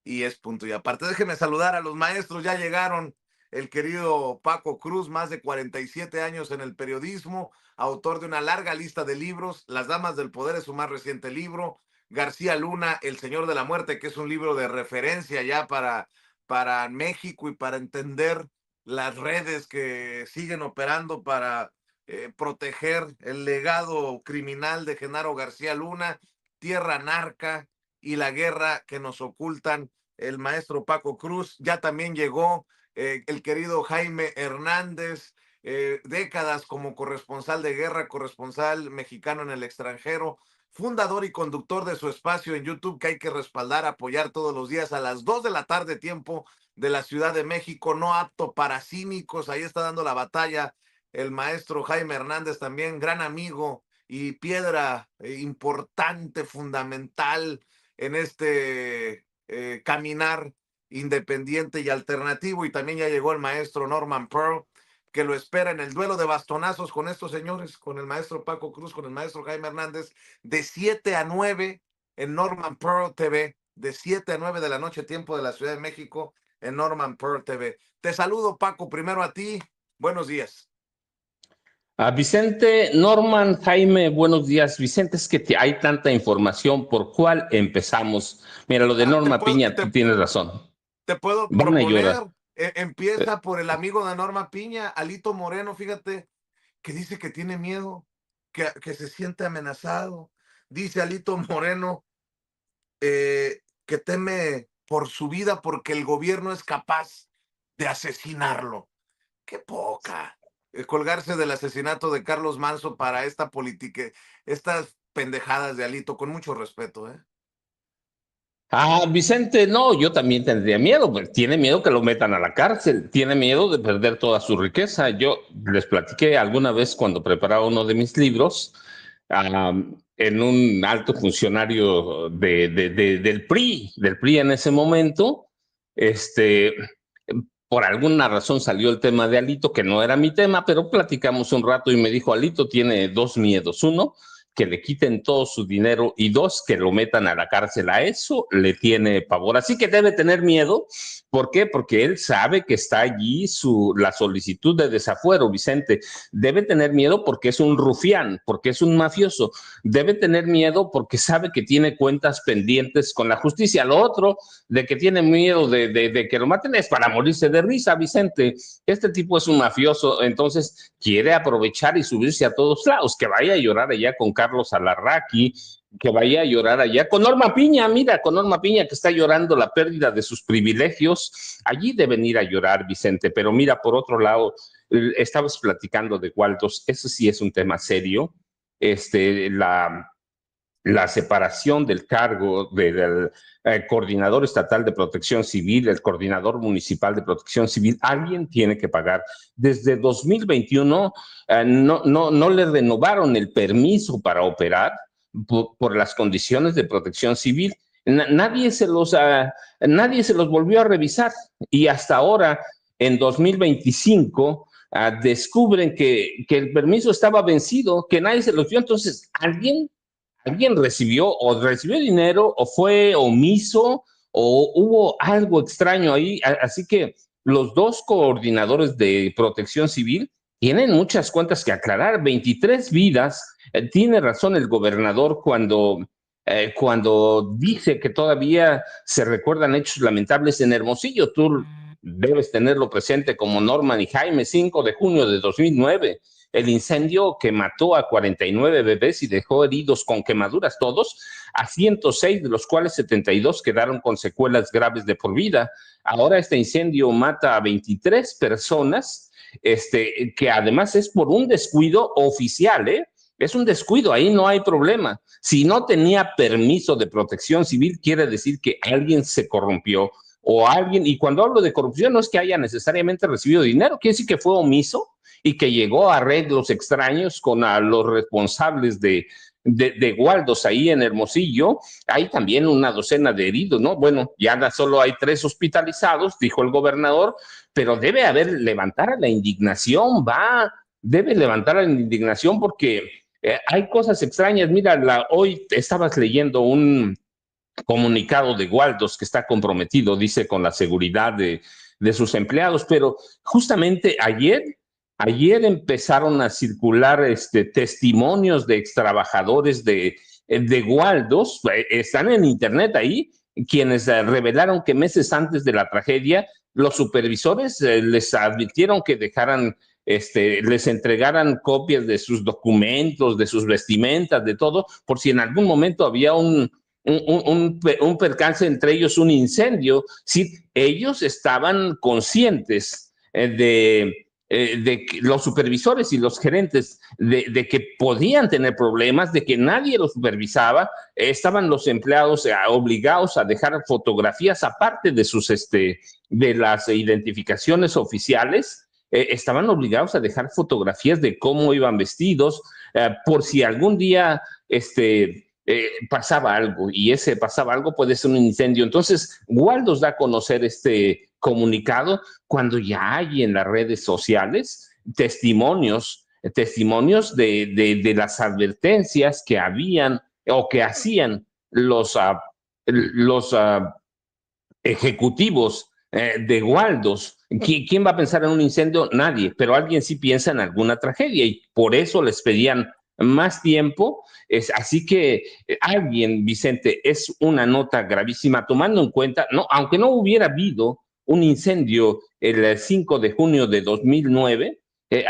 y es punto y aparte. Déjeme saludar a los maestros, ya llegaron. El querido Paco Cruz, más de 47 años en el periodismo, autor de una larga lista de libros. Las Damas del Poder es su más reciente libro. García Luna, El Señor de la Muerte, que es un libro de referencia ya para México y para entender las redes que siguen operando para proteger el legado criminal de Genaro García Luna, Tierra Narca y la guerra que nos ocultan. El maestro Paco Cruz ya también llegó. El querido Jaime Hernández, décadas como corresponsal de guerra, corresponsal mexicano en el extranjero, fundador y conductor de su espacio en YouTube que hay que respaldar, apoyar todos los días a las 2 de la tarde, tiempo de la Ciudad de México, no apto para cínicos. Ahí está dando la batalla el maestro Jaime Hernández, también gran amigo y piedra importante, fundamental en este caminar independiente y alternativo. Y también ya llegó el maestro Norman Pearl, que lo espera en el duelo de bastonazos con estos señores, con el maestro Paco Cruz, con el maestro Jaime Hernández, de 7 a 9 en Norman Pearl TV, de 7 a 9 de la noche, tiempo de la Ciudad de México, en Norman Pearl TV. Te saludo, Paco, primero a ti. Buenos días. A Vicente, Norman, Jaime, buenos días. Vicente, es que hay tanta información, ¿por cuál empezamos? Mira, lo de Ah, Norma Piña, tú tienes razón. te puedo Van a proponer, llorar. empieza por el amigo de Norma Piña, Alito Moreno, fíjate, que dice que tiene miedo, que se siente amenazado. Dice Alito Moreno que teme por su vida porque el gobierno es capaz de asesinarlo. ¡Qué poca! Colgarse del asesinato de Carlos Manso para esta política, estas pendejadas de Alito, con mucho respeto, ¿eh? Ah, Vicente, no, yo también tendría miedo, pues tiene miedo que lo metan a la cárcel, tiene miedo de perder toda su riqueza. Yo les platiqué alguna vez cuando preparaba uno de mis libros, en un alto funcionario del PRI en ese momento, este, por alguna razón salió el tema de Alito, que no era mi tema, pero platicamos un rato y me dijo, Alito tiene dos miedos. Uno, que le quiten todo su dinero y dos, que lo metan a la cárcel. A eso le tiene pavor. Así que debe tener miedo. ¿Por qué? Porque él sabe que está allí la solicitud de desafuero, Vicente. Debe tener miedo porque es un rufián, porque es un mafioso. Debe tener miedo porque sabe que tiene cuentas pendientes con la justicia. Lo otro, de que tiene miedo de que lo maten, es para morirse de risa, Vicente. Este tipo es un mafioso, entonces quiere aprovechar y subirse a todos lados, que vaya a llorar allá con Carlos Alarraqui, que vaya a llorar allá con Norma Piña, mira, con Norma Piña que está llorando la pérdida de sus privilegios. Allí deben ir a llorar, Vicente, pero mira, por otro lado, estabas platicando de Waldos, eso sí es un tema serio, la separación del cargo del coordinador estatal de protección civil, el coordinador municipal de protección civil, alguien tiene que pagar. Desde 2021 no le renovaron el permiso para operar por las condiciones de protección civil. Nadie se los volvió a revisar y hasta ahora, en 2025, descubren que el permiso estaba vencido, que nadie se los dio. Entonces, alguien recibió dinero o fue omiso o hubo algo extraño ahí. Así que los dos coordinadores de protección civil tienen muchas cuentas que aclarar. 23 vidas. Tiene razón el gobernador cuando dice que todavía se recuerdan hechos lamentables en Hermosillo. Tú debes tenerlo presente como Norman y Jaime, 5 de junio de 2009, el incendio que mató a 49 bebés y dejó heridos con quemaduras todos, a 106, de los cuales 72 quedaron con secuelas graves de por vida. Ahora este incendio mata a 23 personas, que además es por un descuido oficial, ¿eh? Es un descuido, ahí no hay problema. Si no tenía permiso de protección civil, quiere decir que alguien se corrompió o alguien, y cuando hablo de corrupción no es que haya necesariamente recibido dinero, quiere decir que fue omiso y que llegó a arreglos extraños con los responsables de Waldos ahí en Hermosillo. Hay también una docena de heridos, ¿no? Bueno, ya solo hay 3 hospitalizados, dijo el gobernador, pero debe levantar la indignación, debe levantar la indignación porque hay cosas extrañas. Mira, hoy estabas leyendo comunicado de Waldos que está comprometido, dice, con la seguridad de sus empleados, pero justamente ayer empezaron a circular testimonios de extrabajadores de Waldos, están en internet ahí, quienes revelaron que meses antes de la tragedia, los supervisores les advirtieron que dejaran, les entregaran copias de sus documentos, de sus vestimentas, de todo, por si en algún momento había un percance, entre ellos un incendio. Sí, ellos estaban conscientes de que los supervisores y los gerentes de que podían tener problemas, de que nadie los supervisaba. Estaban los empleados obligados a dejar fotografías aparte de las identificaciones oficiales. Estaban obligados a dejar fotografías de cómo iban vestidos, por si algún día pasaba algo, y ese pasaba algo puede ser un incendio. Entonces, Waldos da a conocer este comunicado cuando ya hay en las redes sociales testimonios de las advertencias que habían o que hacían los ejecutivos de Waldos. ¿Quién va a pensar en un incendio? Nadie, pero alguien sí piensa en alguna tragedia, y por eso les pedían más tiempo. Así que alguien, Vicente, es una nota gravísima, tomando en cuenta, no, aunque no hubiera habido un incendio el 5 de junio de 2009,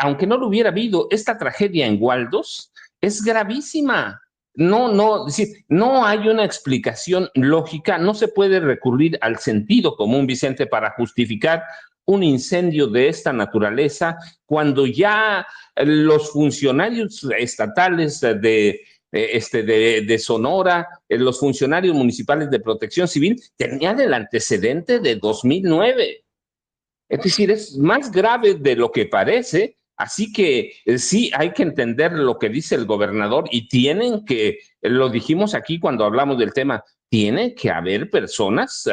aunque no lo hubiera habido, esta tragedia en Waldos es gravísima. No, es decir, no hay una explicación lógica, no se puede recurrir al sentido común, Vicente, para justificar un incendio de esta naturaleza, cuando ya los funcionarios estatales de Sonora, los funcionarios municipales de Protección Civil, tenían el antecedente de 2009. Es decir, es más grave de lo que parece. Así que sí, hay que entender lo que dice el gobernador, y tienen que, lo dijimos aquí cuando hablamos del tema, tiene que haber personas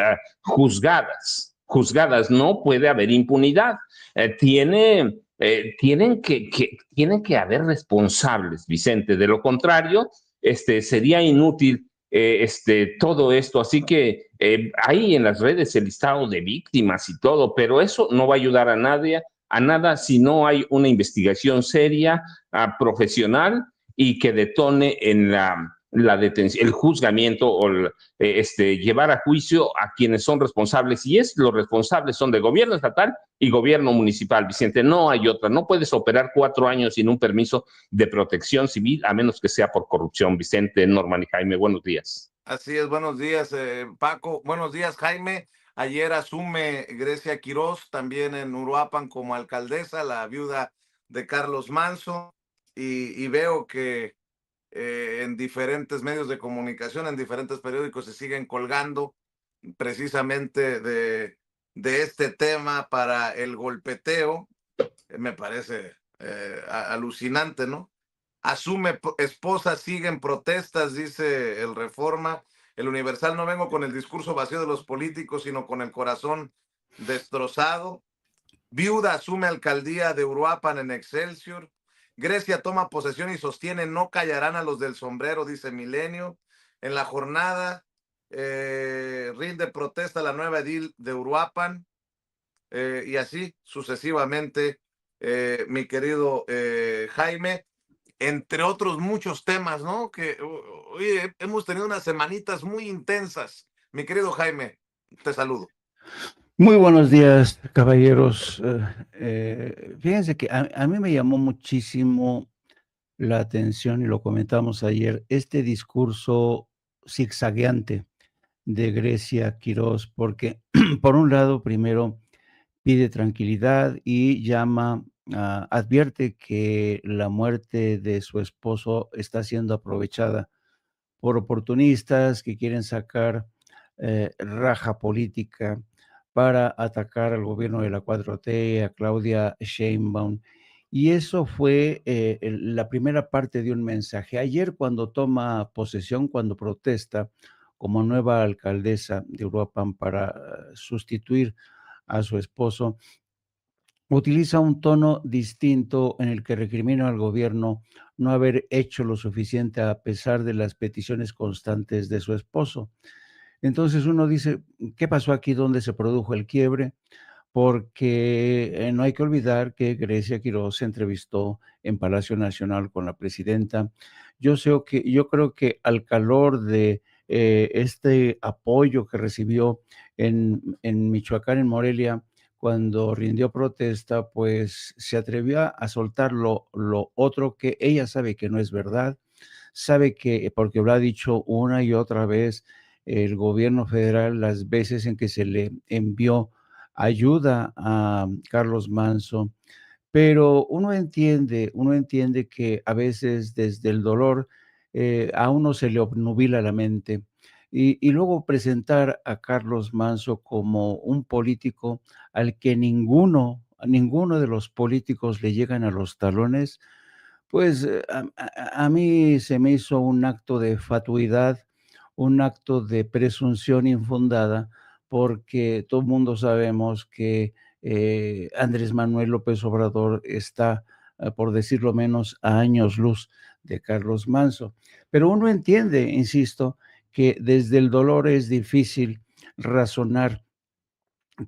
juzgadas, no puede haber impunidad. Tienen que haber responsables, Vicente. De lo contrario, sería inútil todo esto. Así que hay en las redes el listado de víctimas y todo, pero eso no va a ayudar a nada si no hay una investigación seria, profesional, y que detone en la detención, el juzgamiento, o llevar a juicio a quienes son responsables. Y los responsables son de gobierno estatal y gobierno municipal, Vicente. No hay otra. No puedes operar 4 años sin un permiso de protección civil, a menos que sea por corrupción. Vicente, Norman y Jaime, buenos días. Así es, buenos días, Paco. Buenos días, Jaime. Ayer asume Grecia Quirós, también en Uruapan, como alcaldesa, la viuda de Carlos Manso, y veo que en diferentes medios de comunicación, en diferentes periódicos, se siguen colgando precisamente de este tema para el golpeteo. Me parece alucinante, ¿no? Asume esposa, siguen protestas, dice el Reforma. El Universal: no vengo con el discurso vacío de los políticos, sino con el corazón destrozado. Viuda asume alcaldía de Uruapan en Excelsior. Grecia toma posesión y sostiene: no callarán a los del sombrero, dice Milenio. En la jornada rinde protesta la nueva edil de Uruapan, y así sucesivamente, mi querido Jaime, entre otros muchos temas, ¿no? Que hoy hemos tenido unas semanitas muy intensas. Mi querido Jaime, te saludo. Muy buenos días, caballeros. Fíjense que a mí me llamó muchísimo la atención, y lo comentamos ayer, este discurso zigzagueante de Grecia Quirós, porque por un lado, primero pide tranquilidad y advierte que la muerte de su esposo está siendo aprovechada por oportunistas que quieren sacar raja política para atacar al gobierno de la 4T, a Claudia Sheinbaum. Y eso fue la primera parte de un mensaje. Ayer, cuando toma posesión, cuando protesta como nueva alcaldesa de Uruapan para sustituir a su esposo, utiliza un tono distinto en el que recrimina al gobierno no haber hecho lo suficiente a pesar de las peticiones constantes de su esposo. Entonces uno dice, ¿qué pasó aquí? ¿Dónde se produjo el quiebre? Porque no hay que olvidar que Grecia Quiroz se entrevistó en Palacio Nacional con la presidenta. Yo creo que al calor de este apoyo que recibió en Michoacán, en Morelia, cuando rindió protesta, pues se atrevió a soltar lo otro que ella sabe que no es verdad, sabe que, porque lo ha dicho una y otra vez el gobierno federal, las veces en que se le envió ayuda a Carlos Manso, pero uno entiende que a veces desde el dolor a uno se le obnubila la mente. Y luego presentar a Carlos Manso como un político al que a ninguno de los políticos le llegan a los talones, pues, a mí se me hizo un acto de fatuidad, un acto de presunción infundada, porque todo el mundo sabemos que, Andrés Manuel López Obrador está, por decirlo menos, a años luz de Carlos Manso. Pero uno entiende, insisto, que desde el dolor es difícil razonar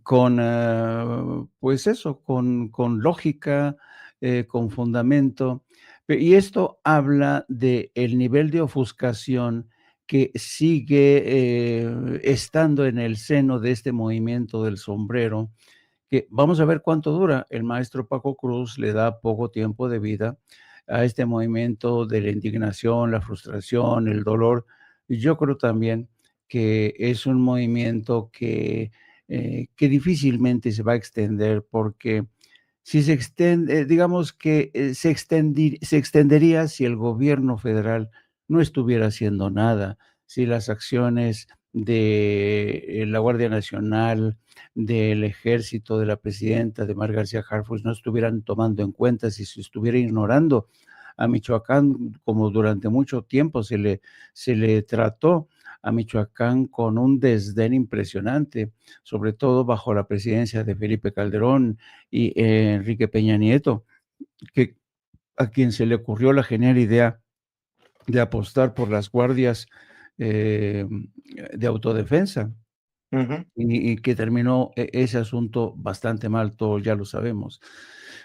con, pues eso, con lógica, con fundamento. Y esto habla de el nivel de ofuscación que sigue, estando en el seno de este movimiento del sombrero, que vamos a ver cuánto dura. El maestro Paco Cruz le da poco tiempo de vida a este movimiento de la indignación, la frustración, el dolor. Y yo creo también que es un movimiento que difícilmente se va a extender, porque si se extiende, digamos que se extendería si el gobierno federal no estuviera haciendo nada, si las acciones de la Guardia Nacional, del Ejército, de la presidenta, de Mar García Harfuch, no estuvieran tomando en cuenta, si se estuviera ignorando a Michoacán, como durante mucho tiempo se le trató a Michoacán con un desdén impresionante, sobre todo bajo la presidencia de Felipe Calderón y Enrique Peña Nieto, que a quien se le ocurrió la genial idea de apostar por las guardias eh, de autodefensa. Ujú. Y que terminó ese asunto bastante mal, todos ya lo sabemos.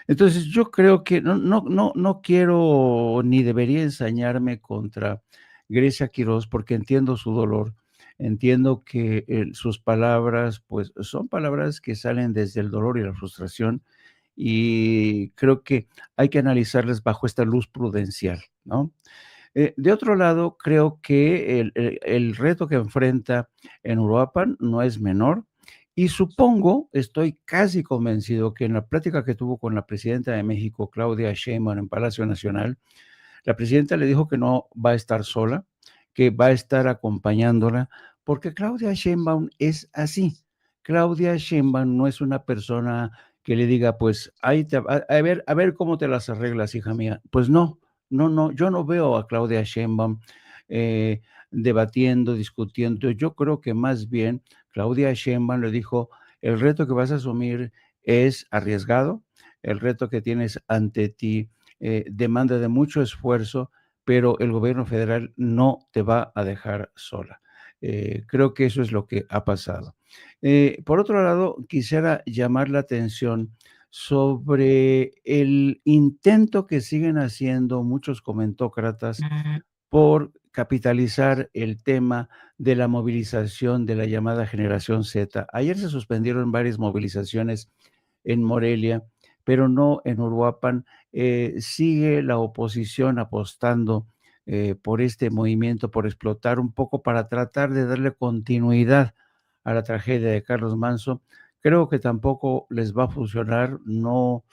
Entonces, yo creo que no quiero ni debería ensañarme contra Grecia Quiroz, porque entiendo su dolor, entiendo que, sus palabras, pues, son palabras que salen desde el dolor y la frustración, y creo que hay que analizarlas bajo esta luz prudencial, ¿no? De otro lado, creo que el reto que enfrenta en Uruapan no es menor y supongo, estoy casi convencido que en la plática que tuvo con la presidenta de México, Claudia Sheinbaum, en Palacio Nacional, la presidenta le dijo que no va a estar sola, que va a estar acompañándola, porque Claudia Sheinbaum es así. Claudia Sheinbaum no es una persona que le diga, pues, ahí te, a ver cómo te las arreglas, hija mía. Pues no, no, yo no veo a Claudia Sheinbaum eh, debatiendo, discutiendo. Yo creo que más bien Claudia Sheinbaum le dijo, el reto que vas a asumir es arriesgado, el reto que tienes ante ti demanda de mucho esfuerzo, pero el gobierno federal no te va a dejar sola. Creo que eso es lo que ha pasado. Por otro lado, quisiera llamar la atención sobre el intento que siguen haciendo muchos comentócratas por capitalizar el tema de la movilización de la llamada generación Z. Ayer se suspendieron varias movilizaciones en Morelia, pero no en Uruapan. Sigue la oposición apostando por este movimiento, por explotar un poco para tratar de darle continuidad a la tragedia de Carlos Manso. Creo que tampoco les va a funcionar. No,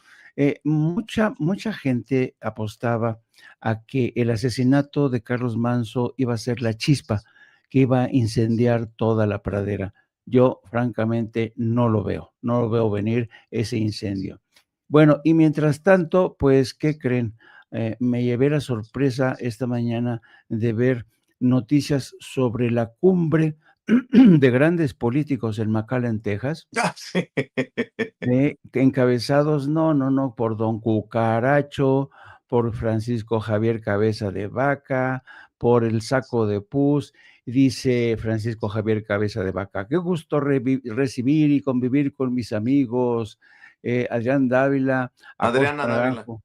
mucha gente apostaba a que el asesinato de Carlos Manso iba a ser la chispa que iba a incendiar toda la pradera. Yo francamente no lo veo venir ese incendio. Bueno, y mientras tanto, pues, ¿qué creen? Me llevé la sorpresa esta mañana de ver noticias sobre la cumbre de grandes políticos en McAllen, Texas, Ah, sí. encabezados, no, por Don Cucaracho, por Francisco Javier Cabeza de Vaca, por el Saco de Pus, Dice Francisco Javier Cabeza de Vaca, qué gusto recibir y convivir con mis amigos, Adrián Dávila, Acosta Adriana Dávila. Naranjo,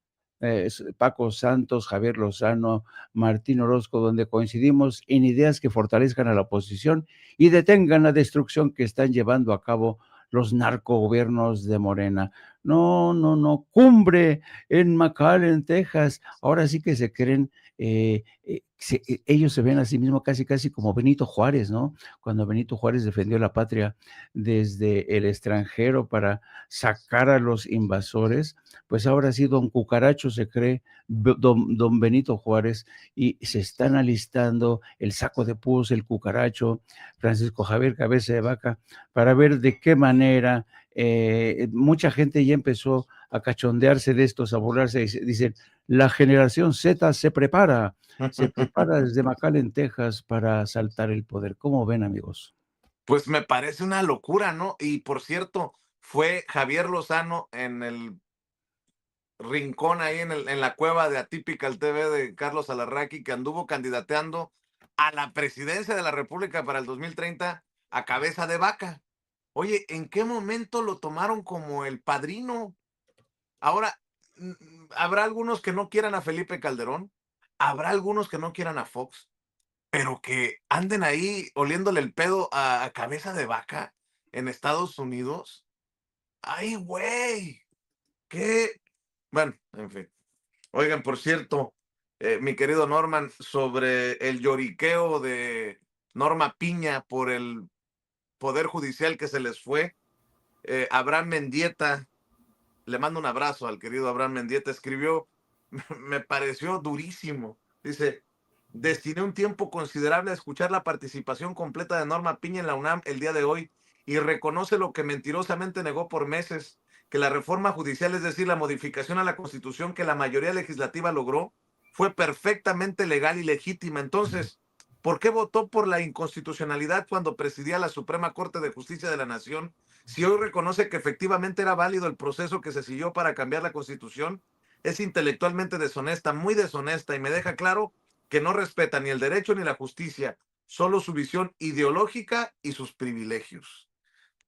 Paco Santos, Javier Lozano, Martín Orozco, donde coincidimos en ideas que fortalezcan a la oposición y detengan la destrucción que están llevando a cabo los narcogobiernos de Morena. No, no, no, cumbre en McAllen, Texas. Ahora sí que se creen, ellos se ven a sí mismos casi, casi como Benito Juárez, ¿no? Cuando Benito Juárez defendió la patria desde el extranjero para sacar a los invasores, pues ahora sí, don Cucaracho se cree don Benito Juárez y se están alistando el Saco de Pus, el Cucaracho, Francisco Javier Cabeza de Vaca, para ver de qué manera mucha gente ya empezó a cachondearse de estos, a burlarse, dicen, la generación Z se prepara desde McAllen, Texas, para asaltar el poder. ¿Cómo ven, amigos? Pues me parece una locura, ¿no? Y por cierto, fue Javier Lozano en el rincón ahí en la cueva de Atypical TV de Carlos Alarraqui, que anduvo candidateando a la presidencia de la República para el 2030 a Cabeza de Vaca. Oye, ¿en qué momento lo tomaron como el padrino? Ahora, habrá algunos que no quieran a Felipe Calderón, habrá algunos que no quieran a Fox, pero que anden ahí oliéndole el pedo a Cabeza de Vaca en Estados Unidos. ¡Ay, güey! ¿Qué? Bueno, en fin. Oigan, por cierto, mi querido Norman, sobre el lloriqueo de Norma Piña por el Poder Judicial que se les fue, Abraham Mendieta, le mando un abrazo al querido Abraham Mendieta, escribió, me pareció durísimo. Dice, destiné un tiempo considerable a escuchar la participación completa de Norma Piña en la UNAM el día de hoy y reconoce lo que mentirosamente negó por meses, que la reforma judicial, es decir, la modificación a la Constitución que la mayoría legislativa logró, fue perfectamente legal y legítima. Entonces, ¿por qué votó por la inconstitucionalidad cuando presidía la Suprema Corte de Justicia de la Nación? Si hoy reconoce que efectivamente era válido el proceso que se siguió para cambiar la Constitución, es intelectualmente deshonesta, muy deshonesta, y me deja claro que no respeta ni el derecho ni la justicia, solo su visión ideológica y sus privilegios.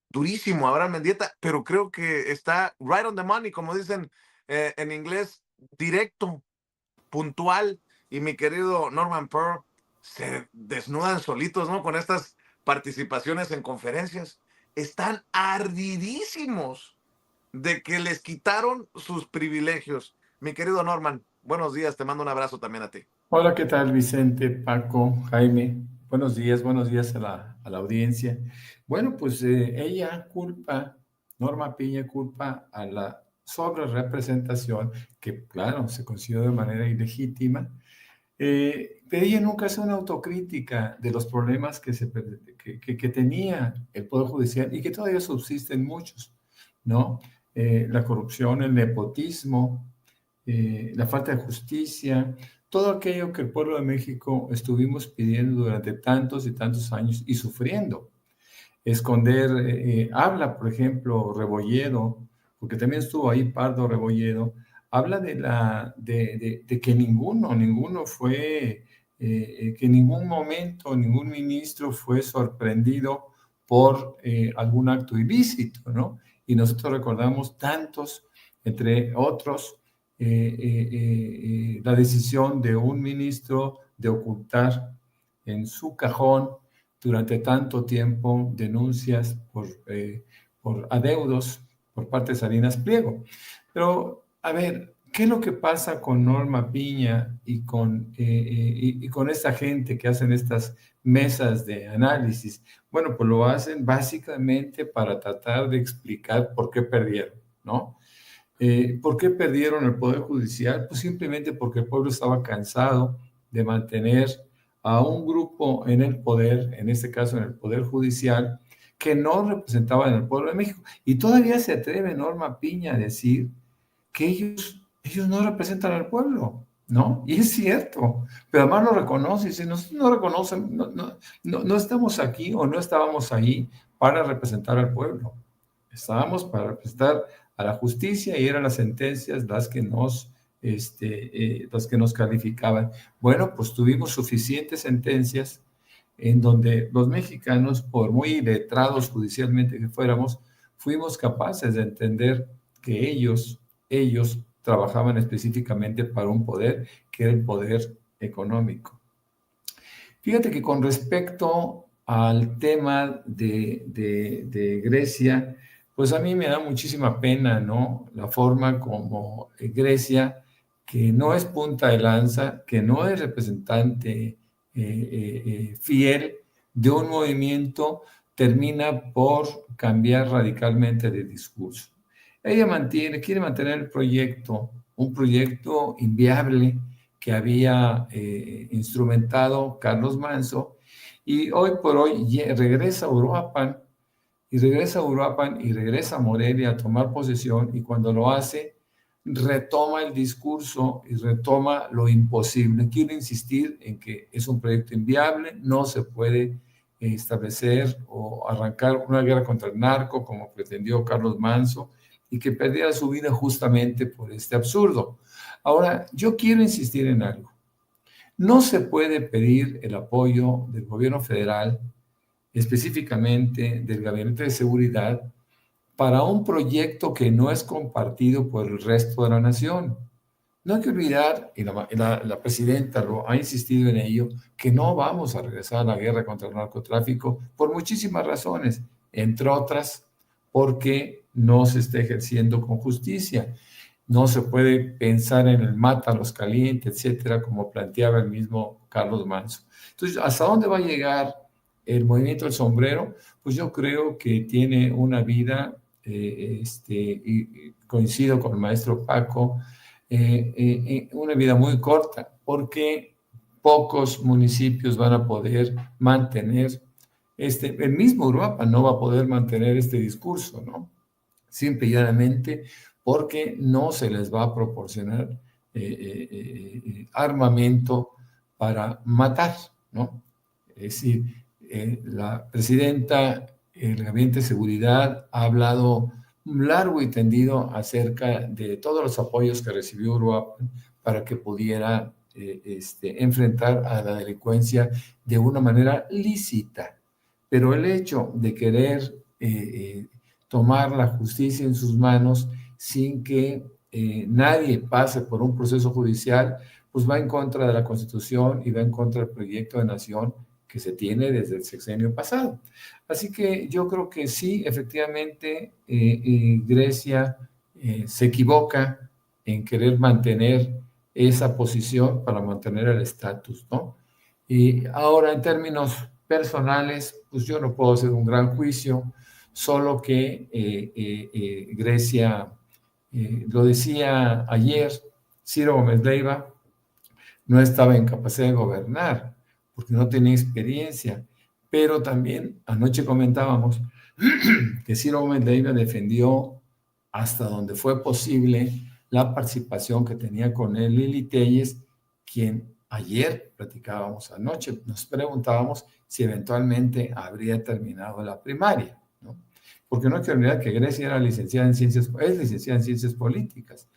Durísimo Abraham Mendieta, pero creo que está right on the money, como dicen en inglés, directo, puntual. Y mi querido Norman Pearl, se desnudan solitos, ¿no? Con estas participaciones en conferencias. Están ardidísimos de que les quitaron sus privilegios. Mi querido Norman, buenos días, te mando un abrazo también a ti. Hola, ¿qué tal, Vicente, Paco, Jaime? Buenos días a la audiencia. Bueno, pues ella culpa, Norma Piña culpa a la sobrerepresentación, que claro, se consiguió de manera ilegítima, pero ella nunca hace una autocrítica de los problemas que tenía el Poder Judicial y que todavía subsisten muchos, ¿no? La corrupción, el nepotismo, la falta de justicia, todo aquello que el pueblo de México estuvimos pidiendo durante tantos y tantos años y sufriendo. Esconder, habla, por ejemplo, Rebolledo, porque también estuvo ahí Pardo Rebolledo, habla de que ninguno fue, que en ningún momento ningún ministro fue sorprendido por algún acto ilícito, ¿no? Y nosotros recordamos tantos, entre otros, la decisión de un ministro de ocultar en su cajón durante tanto tiempo denuncias por adeudos por parte de Salinas Pliego. Pero, a ver, ¿qué es lo que pasa con Norma Piña y con esta gente que hacen estas mesas de análisis? Bueno, pues lo hacen básicamente para tratar de explicar por qué perdieron, ¿no? ¿Por qué perdieron el Poder Judicial? Pues simplemente porque el pueblo estaba cansado de mantener a un grupo en el poder, en este caso en el Poder Judicial, que no representaban al pueblo de México. Y todavía se atreve Norma Piña a decir que ellos no representan al pueblo, ¿no? Y es cierto, pero además lo reconoce y dice, nosotros no reconocen, no estamos aquí o no estábamos ahí para representar al pueblo. Estábamos para representar a la justicia y eran las sentencias las que nos calificaban. Bueno, pues tuvimos suficientes sentencias en donde los mexicanos, por muy letrados judicialmente que fuéramos, fuimos capaces de entender que ellos trabajaban específicamente para un poder, que era el poder económico. Fíjate que con respecto al tema de Grecia, pues a mí me da muchísima pena, ¿no? La forma como Grecia, que no es punta de lanza, que no es representante fiel de un movimiento, termina por cambiar radicalmente de discurso. Ella quiere mantener el proyecto, un proyecto inviable que había instrumentado Carlos Manso, y hoy por hoy regresa a Uruapan, y regresa a Morelia a tomar posesión, y cuando lo hace, retoma el discurso y retoma lo imposible. Quiero insistir en que es un proyecto inviable, no se puede establecer o arrancar una guerra contra el narco como pretendió Carlos Manso, y que perdiera su vida justamente por este absurdo. Ahora, yo quiero insistir en algo. No se puede pedir el apoyo del gobierno federal, específicamente del Gabinete de Seguridad, para un proyecto que no es compartido por el resto de la nación. No hay que olvidar, y la presidenta lo ha insistido en ello, que no vamos a regresar a la guerra contra el narcotráfico por muchísimas razones, entre otras, porque no se está ejerciendo con justicia. No se puede pensar en el mátalos caliente, etcétera, como planteaba el mismo Carlos Manso. Entonces, ¿hasta dónde va a llegar el movimiento del sombrero? Pues yo creo que tiene una vida, y coincido con el maestro Paco, una vida muy corta, porque pocos municipios van a poder mantener el mismo Uruapan no va a poder mantener este discurso, ¿no? Simple y llanamente porque no se les va a proporcionar armamento para matar, ¿no? Es decir, la presidenta, el Gabinete de Seguridad ha hablado largo y tendido acerca de todos los apoyos que recibió Uruapan para que pudiera enfrentar a la delincuencia de una manera lícita. Pero el hecho de querer tomar la justicia en sus manos sin que nadie pase por un proceso judicial, pues va en contra de la Constitución y va en contra del proyecto de nación que se tiene desde el sexenio pasado. Así que yo creo que sí, efectivamente, Grecia se equivoca en querer mantener esa posición para mantener el estatus, ¿no? Y ahora, en términos personales, pues yo no puedo hacer un gran juicio, solo que Grecia, lo decía ayer, Ciro Gómez Leiva no estaba en capacidad de gobernar, porque no tenía experiencia, pero también anoche comentábamos que Ciro Gómez Leiva defendió hasta donde fue posible la participación que tenía con él Lili Téllez, quien ayer platicábamos anoche, nos preguntábamos si eventualmente habría terminado la primaria, ¿no? Porque no hay que olvidar que Grecia era licenciada en ciencias, es licenciada en ciencias políticas,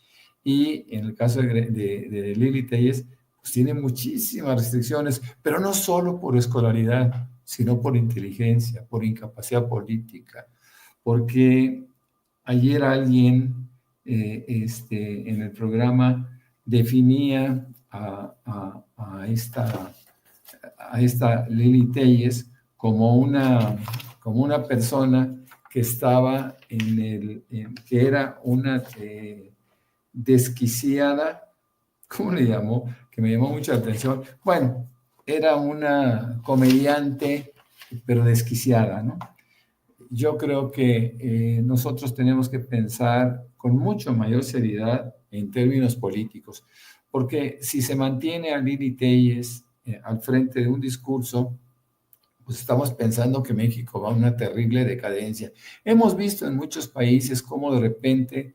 y en el caso de Lili Téllez, pues tiene muchísimas restricciones, pero no solo por escolaridad, sino por inteligencia, por incapacidad política, porque ayer alguien en el programa definía a esta Lili Téllez como una persona que estaba que era una desquiciada, ¿cómo le llamó? Que me llamó mucha atención. Bueno, era una comediante, pero desquiciada, ¿no? Yo creo que nosotros tenemos que pensar con mucho mayor seriedad en términos políticos, porque si se mantiene a Lili Téllez al frente de un discurso, pues estamos pensando que México va a una terrible decadencia. Hemos visto en muchos países cómo de repente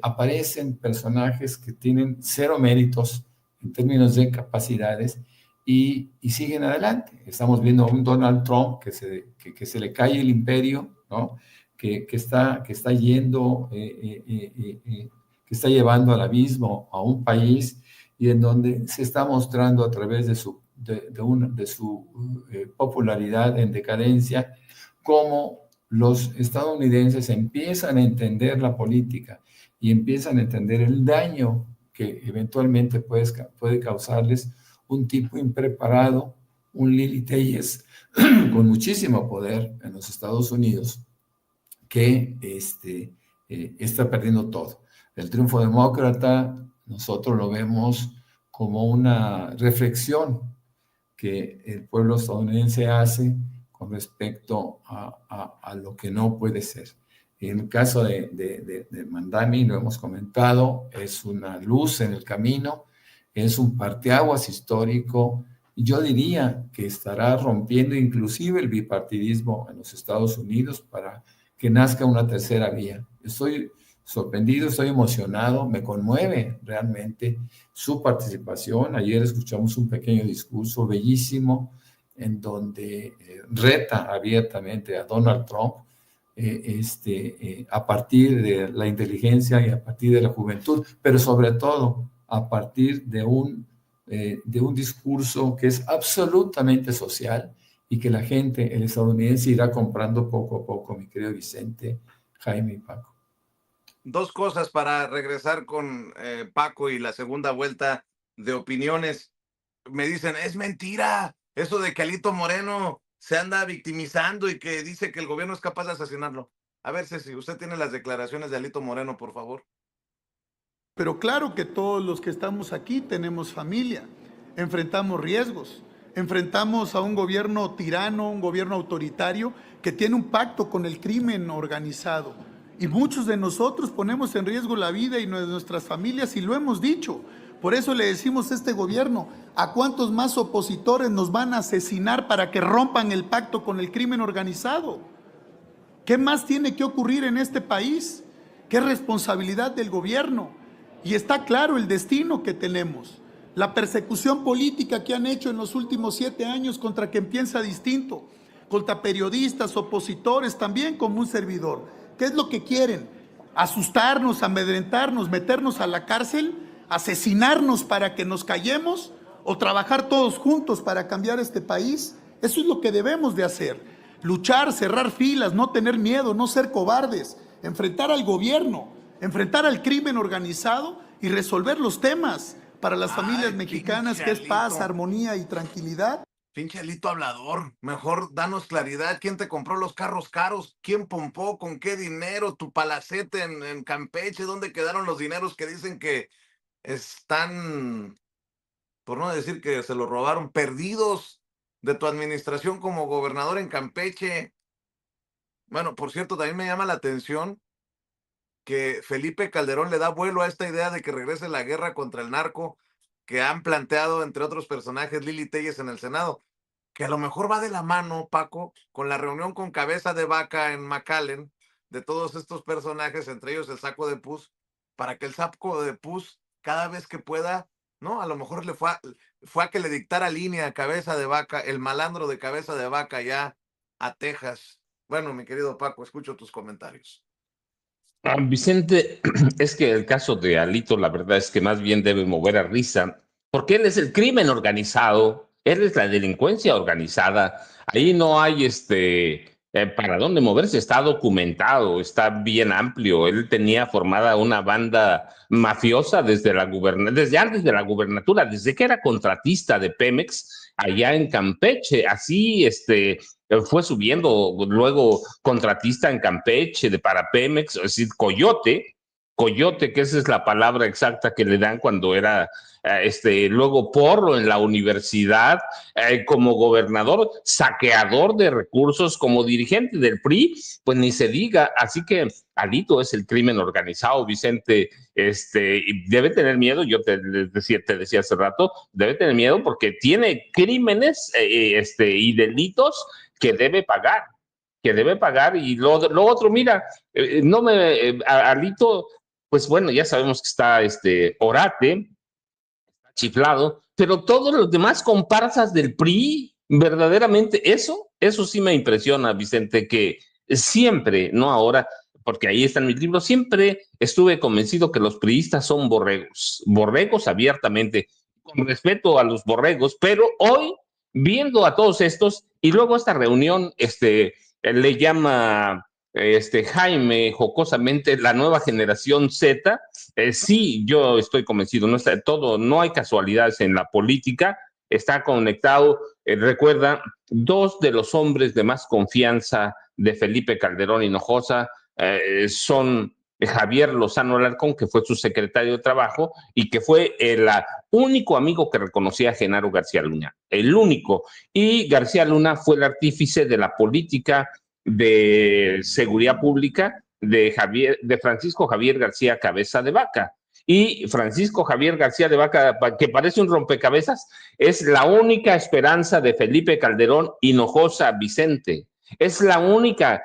aparecen personajes que tienen cero méritos en términos de capacidades y siguen adelante. Estamos viendo a un Donald Trump que se le cae el imperio, ¿no? que está yendo, que está llevando al abismo a un país y en donde se está mostrando a través de de su popularidad en decadencia, cómo los estadounidenses empiezan a entender la política y empiezan a entender el daño que eventualmente puede causarles un tipo impreparado, un Lili Telles con muchísimo poder en los Estados Unidos, que está perdiendo todo. El triunfo demócrata nosotros lo vemos como una reflexión que el pueblo estadounidense hace con respecto a lo que no puede ser. En el caso de Mamdani, lo hemos comentado, es una luz en el camino, es un parteaguas histórico. Yo diría que estará rompiendo inclusive el bipartidismo en los Estados Unidos para que nazca una tercera vía. Estoy sorprendido, estoy emocionado, me conmueve realmente su participación. Ayer escuchamos un pequeño discurso bellísimo en donde reta abiertamente a Donald Trump a partir de la inteligencia y a partir de la juventud, pero sobre todo a partir de un discurso que es absolutamente social y que la gente, el estadounidense, irá comprando poco a poco, mi querido Vicente, Jaime y Paco. Dos cosas para regresar con Paco y la segunda vuelta de opiniones. Me dicen, es mentira eso de que Alito Moreno se anda victimizando y que dice que el gobierno es capaz de asesinarlo. A ver, Ceci, usted tiene las declaraciones de Alito Moreno, por favor. Pero claro que todos los que estamos aquí tenemos familia, enfrentamos riesgos, enfrentamos a un gobierno tirano, un gobierno autoritario que tiene un pacto con el crimen organizado. Y muchos de nosotros ponemos en riesgo la vida y nuestras familias, y lo hemos dicho. Por eso le decimos a este gobierno, ¿a cuántos más opositores nos van a asesinar para que rompan el pacto con el crimen organizado? ¿Qué más tiene que ocurrir en este país? ¿Qué responsabilidad del gobierno? Y está claro el destino que tenemos. La persecución política que han hecho en los últimos 7 años contra quien piensa distinto, contra periodistas, opositores, también como un servidor. ¿Qué es lo que quieren? ¿Asustarnos, amedrentarnos, meternos a la cárcel, asesinarnos para que nos callemos o trabajar todos juntos para cambiar este país? Eso es lo que debemos de hacer. Luchar, cerrar filas, no tener miedo, no ser cobardes, enfrentar al gobierno, enfrentar al crimen organizado y resolver los temas para las familias mexicanas, que es paz, armonía y tranquilidad. Pinche Alito hablador, mejor danos claridad. ¿Quién te compró los carros caros? ¿Quién pompó? ¿Con qué dinero? ¿Tu palacete en Campeche? ¿Dónde quedaron los dineros que dicen que están, por no decir que se los robaron, perdidos de tu administración como gobernador en Campeche? Bueno, por cierto, también me llama la atención que Felipe Calderón le da vuelo a esta idea de que regrese la guerra contra el narco que han planteado, entre otros personajes, Lili Telles en el Senado, que a lo mejor va de la mano, Paco, con la reunión con Cabeza de Vaca en McAllen, de todos estos personajes, entre ellos el Saco de Pus, para que el Saco de Pus, cada vez que pueda, ¿no? A lo mejor fue a que le dictara línea a Cabeza de Vaca, el malandro de Cabeza de Vaca ya a Texas. Bueno, mi querido Paco, escucho tus comentarios. Vicente, es que el caso de Alito, la verdad es que más bien debe mover a risa, porque él es el crimen organizado, él es la delincuencia organizada. Ahí no hay para dónde moverse, está documentado, está bien amplio. Él tenía formada una banda mafiosa desde antes de la gubernatura, desde que era contratista de Pemex allá en Campeche. Así fue subiendo, luego contratista en Campeche para Pemex, es decir, coyote, que esa es la palabra exacta que le dan cuando era luego porro en la universidad, como gobernador, saqueador de recursos, como dirigente del PRI, pues ni se diga. Así que Alito es el crimen organizado, Vicente, y debe tener miedo. Yo te decía hace rato, debe tener miedo porque tiene crímenes y delitos que debe pagar. Y lo otro, mira, Alito, pues bueno, ya sabemos que está orate, chiflado, pero todos los demás comparsas del PRI, verdaderamente, eso sí me impresiona, Vicente, que siempre, no ahora, porque ahí está en mi libro, siempre estuve convencido que los priistas son borregos abiertamente. con respeto a los borregos, pero hoy, viendo a todos estos, y luego esta reunión, le llama Jaime jocosamente la nueva generación Z. Sí, yo estoy convencido, no está todo, no hay casualidades en la política, está conectado. Recuerda, dos de los hombres de más confianza de Felipe Calderón Hinojosa son Javier Lozano Alarcón, que fue su secretario de Trabajo y que fue el único amigo que reconocía a Genaro García Luna, el único. Y García Luna fue el artífice de la política de seguridad pública de Francisco Javier García Cabeza de Vaca. Y Francisco Javier García de Vaca, que parece un rompecabezas, es la única esperanza de Felipe Calderón Hinojosa Vicente. Es la única.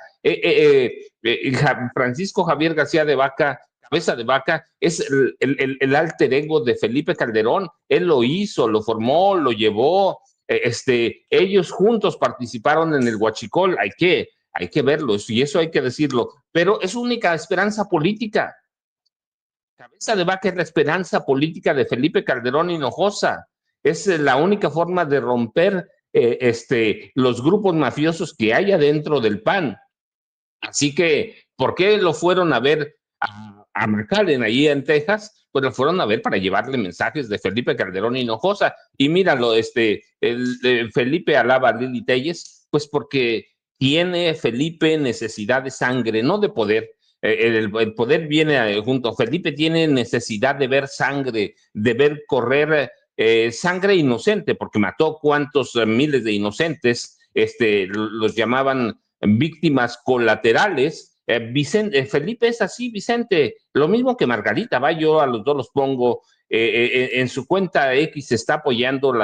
Francisco Javier García de Vaca, Cabeza de Vaca, es el alter ego de Felipe Calderón. Él lo hizo, lo formó, lo llevó. Ellos juntos participaron en el Huachicol. Hay que verlo, y eso hay que decirlo. Pero es única esperanza política. Cabeza de Vaca es la esperanza política de Felipe Calderón Hinojosa. Es la única forma de romper los grupos mafiosos que hay adentro del PAN. Así que, ¿por qué lo fueron a ver a McAllen ahí en Texas? Pues lo fueron a ver para llevarle mensajes de Felipe Calderón Hinojosa. Y míralo, Felipe alaba a Lili Telles, pues porque tiene Felipe necesidad de sangre, no de poder. El poder viene junto. Felipe tiene necesidad de ver sangre, de ver correr sangre inocente, porque mató cuantos miles de inocentes, los llamaban víctimas colaterales. Felipe es así, Vicente, lo mismo que Margarita, yo a los dos los pongo en su cuenta X, está apoyando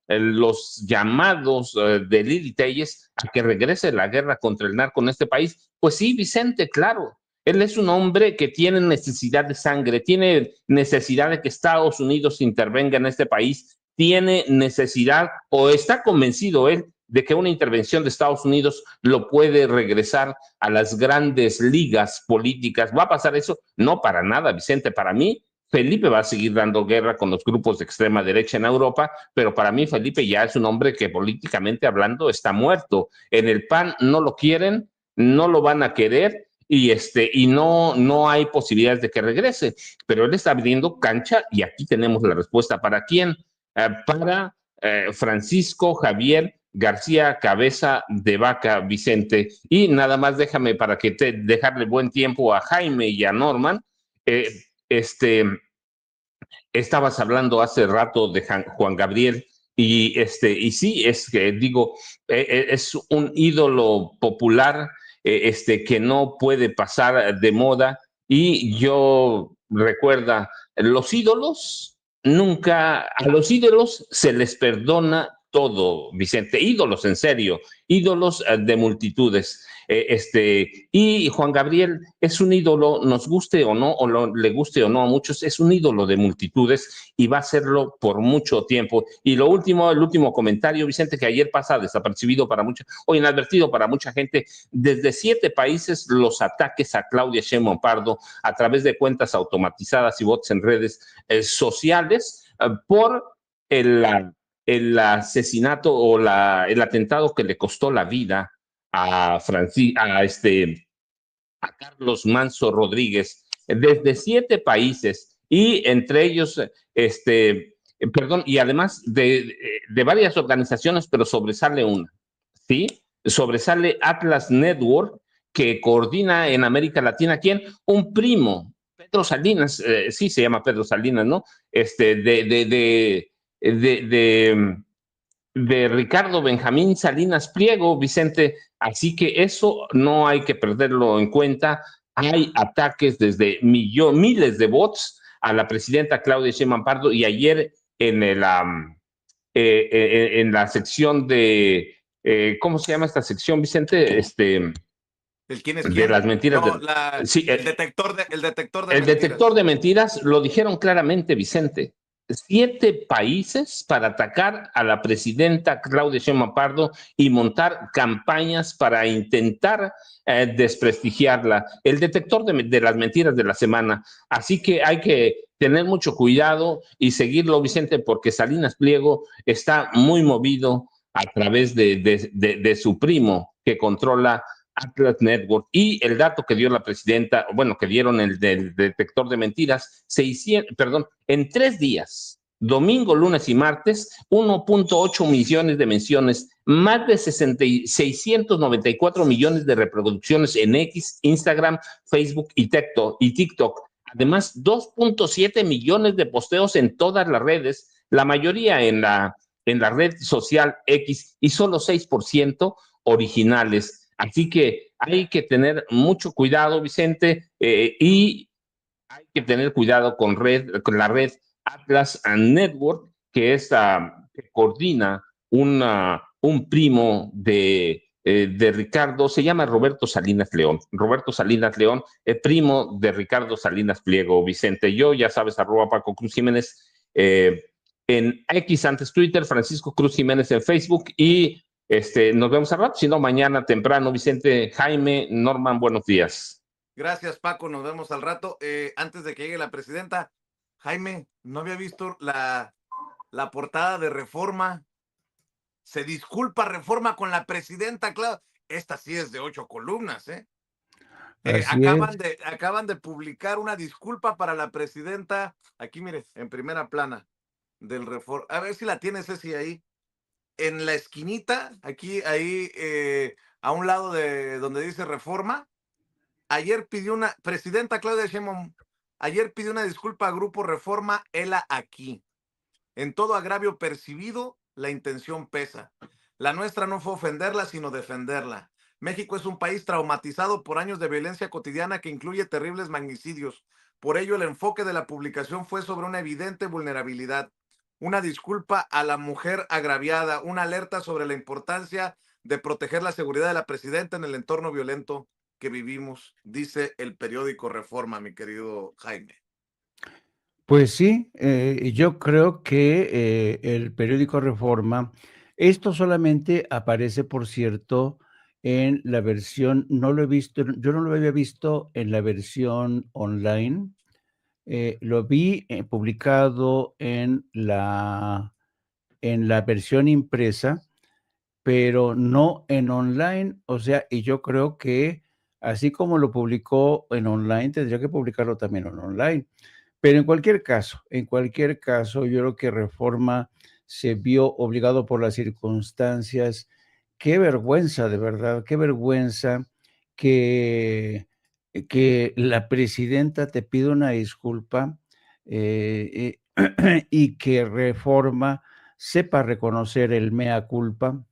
los llamados de Lili Telles a que regrese la guerra contra el narco en este país. Pues sí, Vicente, claro. Él es un hombre que tiene necesidad de sangre, tiene necesidad de que Estados Unidos intervenga en este país, tiene necesidad, o está convencido él, de que una intervención de Estados Unidos lo puede regresar a las grandes ligas políticas. ¿Va a pasar eso? No, para nada, Vicente. Para mí, Felipe va a seguir dando guerra con los grupos de extrema derecha en Europa, pero para mí Felipe ya es un hombre que políticamente hablando está muerto. En el PAN no lo quieren, no lo van a querer, y no hay posibilidades de que regrese, pero él está abriendo cancha y aquí tenemos la respuesta. ¿Para quién? Para Francisco Javier García Cabeza de Vaca, Vicente. Y nada más déjame para que dejarle buen tiempo a Jaime y a Norman. Estabas hablando hace rato de Juan Gabriel y sí, es que digo, es un ídolo popular que no puede pasar de moda. Y yo recuerda, a los ídolos se les perdona todo, Vicente. Ídolos, en serio, ídolos de multitudes. Y Juan Gabriel es un ídolo, nos guste o no, le guste o no a muchos, es un ídolo de multitudes y va a serlo por mucho tiempo. Y el último comentario, Vicente, que ayer pasa desapercibido para muchos, o inadvertido para mucha gente, desde 7 países los ataques a Claudia Sheinbaum Pardo a través de cuentas automatizadas y bots en redes sociales por el asesinato o el atentado que le costó la vida a Carlos Manso Rodríguez, desde 7 países, y entre ellos, y además de varias organizaciones, pero sobresale una, ¿sí? Sobresale Atlas Network, que coordina en América Latina, ¿quién? Un primo, Pedro Salinas, sí se llama Pedro Salinas, ¿no? De Ricardo Benjamín Salinas Pliego, Vicente. Así que eso no hay que perderlo en cuenta. Hay ataques desde miles de bots a la presidenta Claudia Sheinbaum Pardo, y ayer en la sección de, ¿cómo se llama esta sección, Vicente? ¿El quién es quién? De las mentiras. No, sí, el detector de el mentiras. Detector de mentiras lo dijeron claramente, Vicente. 7 países para atacar a la presidenta Claudia Sheinbaum Pardo y montar campañas para intentar desprestigiarla. El detector de las mentiras de la semana. Así que hay que tener mucho cuidado y seguirlo, Vicente, porque Salinas Pliego está muy movido a través de su primo que controla Atlas Network. Y el dato que dio la presidenta, bueno, que dieron el del detector de mentiras, en 3 días, domingo, lunes y martes, 1.8 millones de menciones, más de 694 millones de reproducciones en X, Instagram, Facebook y TikTok. Además, 2.7 millones de posteos en todas las redes, la mayoría en la red social X y solo 6% originales. Así que hay que tener mucho cuidado, Vicente, y hay que tener cuidado con la red Atlas Network, que que coordina un primo de Ricardo, se llama Roberto Salinas León. Roberto Salinas León, primo de Ricardo Salinas Pliego, Vicente. Yo, ya sabes, @Paco Cruz Jiménez en X, antes Twitter, Francisco Cruz Jiménez en Facebook, y nos vemos al rato, si no, mañana temprano. Vicente, Jaime, Norman, buenos días. Gracias, Paco, nos vemos al rato. Antes de que llegue la presidenta, Jaime, no había visto la portada de Reforma. Se disculpa Reforma con la presidenta, claro. Esta sí es de 8 columnas, ¿eh? Así es. Acaban de publicar una disculpa para la presidenta. Aquí, mire, en primera plana del Reforma. A ver si la tienes, Ceci, ahí. En la esquinita, aquí, ahí, a un lado de donde dice Reforma. Ayer pidió presidenta Claudia Sheinbaum, ayer pidió una disculpa a Grupo Reforma, hela aquí. En todo agravio percibido, la intención pesa. La nuestra no fue ofenderla, sino defenderla. México es un país traumatizado por años de violencia cotidiana que incluye terribles magnicidios. Por ello, el enfoque de la publicación fue sobre una evidente vulnerabilidad. Una disculpa a la mujer agraviada, una alerta sobre la importancia de proteger la seguridad de la presidenta en el entorno violento que vivimos, dice el periódico Reforma, mi querido Jaime. Pues sí, yo creo que el periódico Reforma, esto solamente aparece, por cierto, en la versión, no lo he visto, yo no lo había visto en la versión online, lo vi publicado en la versión impresa, pero no en online. O sea, y yo creo que así como lo publicó en online, tendría que publicarlo también en online. Pero en cualquier caso, yo creo que Reforma se vio obligado por las circunstancias. Qué vergüenza, de verdad, qué vergüenza que la presidenta te pida una disculpa, y que Reforma sepa reconocer el mea culpa.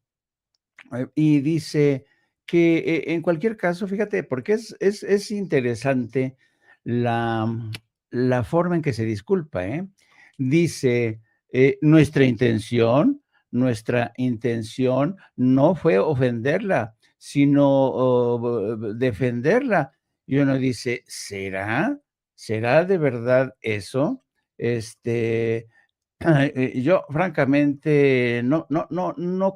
Y dice que en cualquier caso, fíjate, porque es interesante la forma en que se disculpa, ¿eh? Dice, nuestra intención no fue ofenderla, sino defenderla. Y uno dice, ¿será? ¿Será de verdad eso? Este, yo francamente no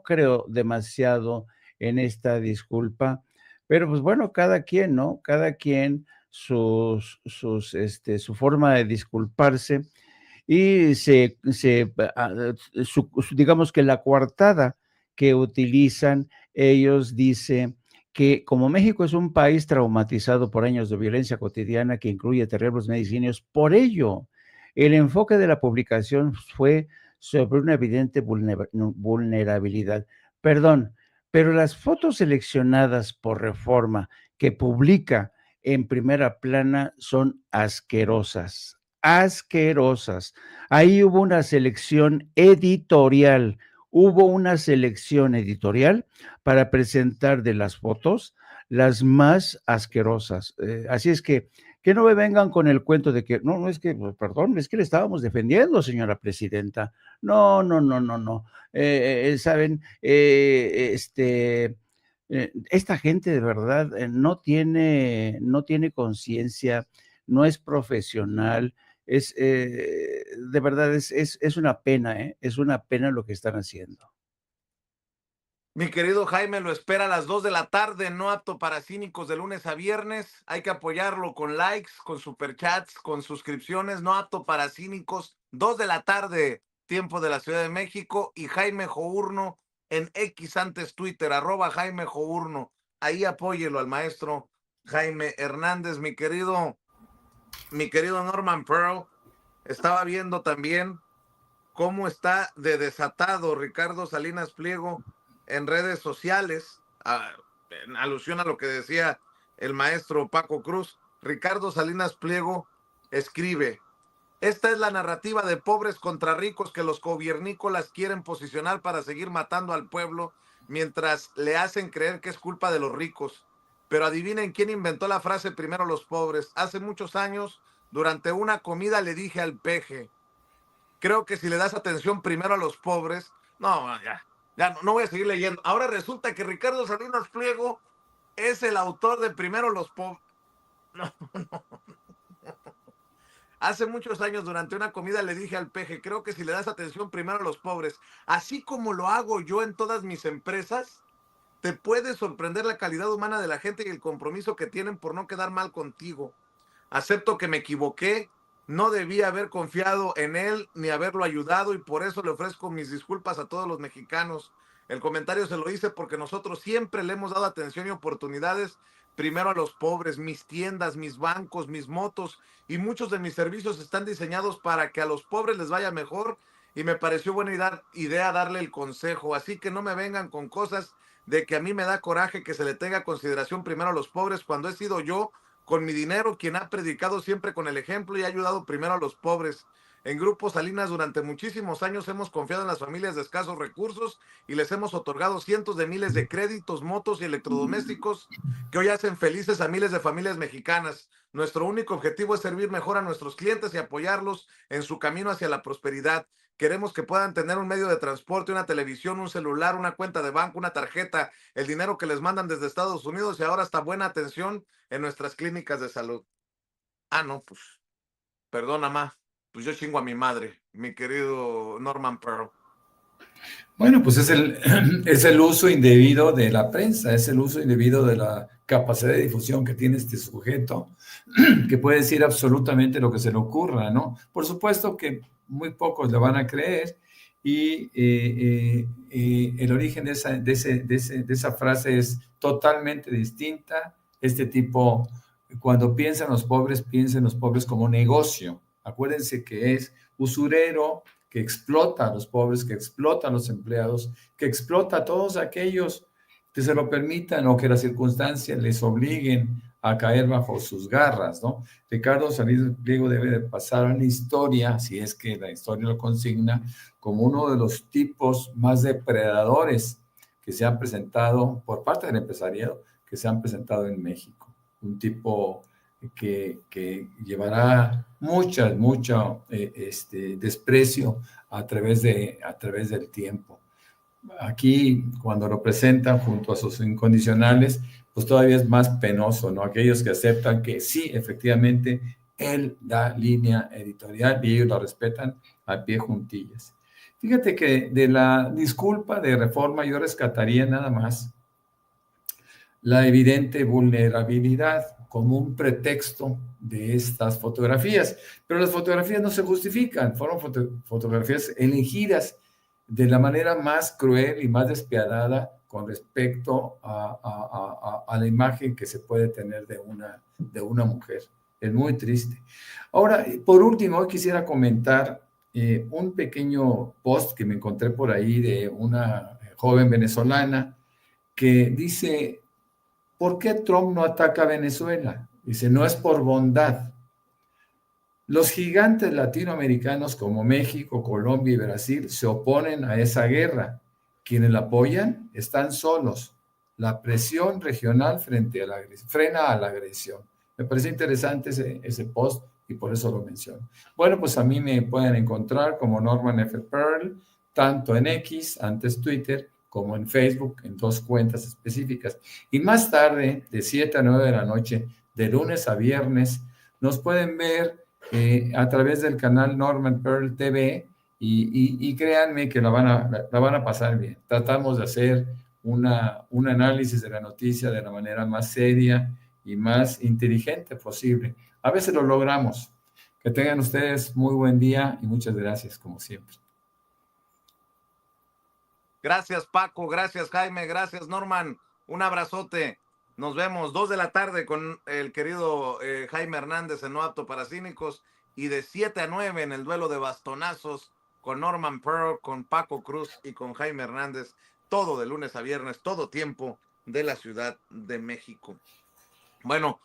creo demasiado en esta disculpa, pero pues bueno, cada quien, ¿no? Cada quien su forma de disculparse, y digamos que la coartada que utilizan ellos dice que como México es un país traumatizado por años de violencia cotidiana que incluye terribles medicinos, por ello el enfoque de la publicación fue sobre una evidente vulnerabilidad. Perdón, pero las fotos seleccionadas por Reforma que publica en primera plana son asquerosas, asquerosas. Ahí hubo una selección editorial, para presentar de las fotos las más asquerosas. Así es que no me vengan con el cuento de que, no, es que, pues, perdón, es que le estábamos defendiendo, señora presidenta. No, no, no, no, no. Saben, esta gente de verdad no tiene conciencia, no es profesional. De verdad, es una pena, es una pena lo que están haciendo. Mi querido Jaime, lo espera a las 2 de la tarde, no apto para cínicos, de lunes a viernes. Hay que apoyarlo con likes, con superchats, con suscripciones, no apto para cínicos. 2 de la tarde, tiempo de la Ciudad de México. Y Jaime Journo en X, antes Twitter, @Jaime Journo. Ahí apóyelo al maestro Jaime Hernández. Mi querido Norman Pearl, estaba viendo también cómo está de desatado Ricardo Salinas Pliego en redes sociales, en alusión a lo que decía el maestro Paco Cruz. Ricardo Salinas Pliego escribe: esta es la narrativa de pobres contra ricos que los gobiernícolas quieren posicionar para seguir matando al pueblo mientras le hacen creer que es culpa de los ricos. Pero adivinen quién inventó la frase primero los pobres. Hace muchos años, durante una comida, le dije al peje: creo que si le das atención primero a los pobres, no, ya no voy a seguir leyendo. Ahora resulta que Ricardo Salinas Pliego es el autor de Primero los pobres. No. Hace muchos años, durante una comida, le dije al peje: creo que si le das atención primero a los pobres, así como lo hago yo en todas mis empresas, te puede sorprender la calidad humana de la gente y el compromiso que tienen por no quedar mal contigo. Acepto que me equivoqué, no debía haber confiado en él ni haberlo ayudado, y por eso le ofrezco mis disculpas a todos los mexicanos. El comentario se lo hice porque nosotros siempre le hemos dado atención y oportunidades primero a los pobres. Mis tiendas, mis bancos, mis motos y muchos de mis servicios están diseñados para que a los pobres les vaya mejor, y me pareció buena idea darle el consejo. Así que no me vengan con cosas de que a mí me da coraje que se le tenga consideración primero a los pobres, cuando he sido yo, con mi dinero, quien ha predicado siempre con el ejemplo y ha ayudado primero a los pobres. En Grupo Salinas durante muchísimos años hemos confiado en las familias de escasos recursos y les hemos otorgado cientos de miles de créditos, motos y electrodomésticos que hoy hacen felices a miles de familias mexicanas. Nuestro único objetivo es servir mejor a nuestros clientes y apoyarlos en su camino hacia la prosperidad. Queremos que puedan tener un medio de transporte, una televisión, un celular, una cuenta de banco, una tarjeta, el dinero que les mandan desde Estados Unidos y ahora hasta buena atención en nuestras clínicas de salud. No, pues, perdona, ma. Pues yo chingo a mi madre, mi querido Norman Pearl. Bueno, pues es el uso indebido de la prensa, es el uso indebido de la capacidad de difusión que tiene este sujeto, que puede decir absolutamente lo que se le ocurra, ¿no? Por supuesto que muy pocos le van a creer, y el origen de esa frase es totalmente distinta. Este tipo, cuando piensa en los pobres como negocio. Acuérdense que es usurero, que explota a los pobres, que explota a los empleados, que explota a todos aquellos que se lo permitan o que las circunstancias les obliguen a caer bajo sus garras, ¿no? Ricardo Salinas Pliego debe de pasar a la historia, si es que la historia lo consigna, como uno de los tipos más depredadores que se han presentado por parte del empresariado, que se han presentado en México. Un tipo que llevará mucho desprecio a través del tiempo. Aquí, cuando lo presentan junto a sus incondicionales, pues todavía es más penoso, ¿no? Aquellos que aceptan que sí, efectivamente, él da línea editorial y ellos la respetan a pie juntillas. Fíjate que de la disculpa de Reforma yo rescataría nada más la evidente vulnerabilidad como un pretexto de estas fotografías. Pero las fotografías no se justifican, fueron fotografías elegidas de la manera más cruel y más despiadada con respecto a la imagen que se puede tener de una mujer. Es muy triste. Ahora, por último, quisiera comentar un pequeño post que me encontré por ahí de una joven venezolana que dice: ¿por qué Trump no ataca a Venezuela? Dice: no es por bondad. Los gigantes latinoamericanos como México, Colombia y Brasil se oponen a esa guerra. Quienes la apoyan están solos. La presión regional frena a la agresión. Me parece interesante ese post y por eso lo menciono. Bueno, pues a mí me pueden encontrar como Norman F. Pearl, tanto en X, antes Twitter, como en Facebook, en 2 cuentas específicas. Y más tarde, de 7 a 9 de la noche, de lunes a viernes, nos pueden ver a través del canal Norman Pearl TV y créanme que la van a pasar bien. Tratamos de hacer un análisis de la noticia de la manera más seria y más inteligente posible. A veces lo logramos. Que tengan ustedes muy buen día y muchas gracias, como siempre. Gracias, Paco. Gracias, Jaime. Gracias, Norman. Un abrazote. Nos vemos 2 de la tarde con el querido Jaime Hernández en No Apto para Cínicos y de 7 a 9 en el duelo de bastonazos con Norman Pearl, con Paco Cruz y con Jaime Hernández. Todo de lunes a viernes, todo tiempo de la Ciudad de México. Bueno,